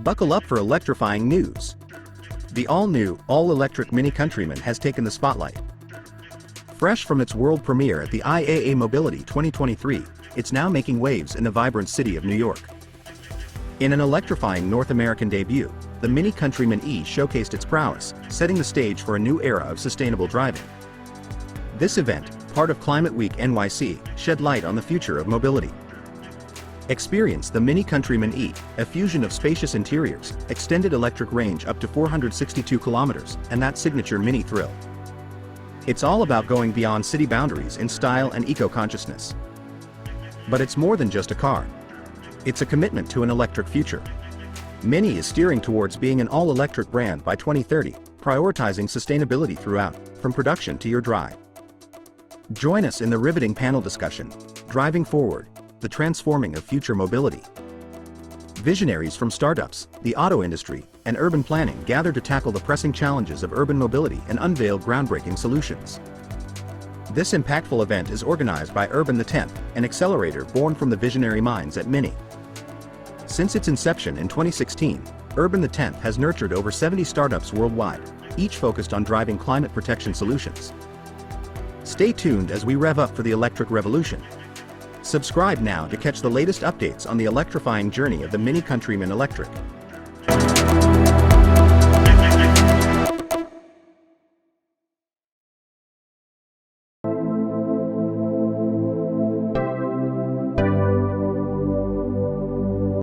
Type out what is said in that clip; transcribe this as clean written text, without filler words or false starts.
Buckle up for electrifying news. The all-new, all-electric MINI Countryman has taken the spotlight. Fresh from its world premiere at the IAA Mobility 2023, it's now making waves in the vibrant city of New York. In an electrifying North American debut, the MINI Countryman E showcased its prowess, setting the stage for a new era of sustainable driving. This event, part of Climate Week NYC, shed light on the future of mobility. Experience the MINI Countryman E, a fusion of spacious interiors, extended electric range up to 462 kilometers, and that signature MINI thrill. It's all about going beyond city boundaries in style and eco-consciousness. But it's more than just a car. It's a commitment to an electric future. MINI is steering towards being an all-electric brand by 2030, prioritizing sustainability throughout, from production to your drive. Join us in the riveting panel discussion, Driving Forward, the Transforming of Future Mobility. Visionaries from startups, the auto industry, and urban planning gather to tackle the pressing challenges of urban mobility and unveil groundbreaking solutions. This impactful event is organized by Urban the 10th, an accelerator born from the visionary minds at MINI. Since its inception in 2016, Urban the 10th has nurtured over 70 startups worldwide, each focused on driving climate protection solutions. Stay tuned as we rev up for the electric revolution. Subscribe now to catch the latest updates on the electrifying journey of the MINI Countryman Electric.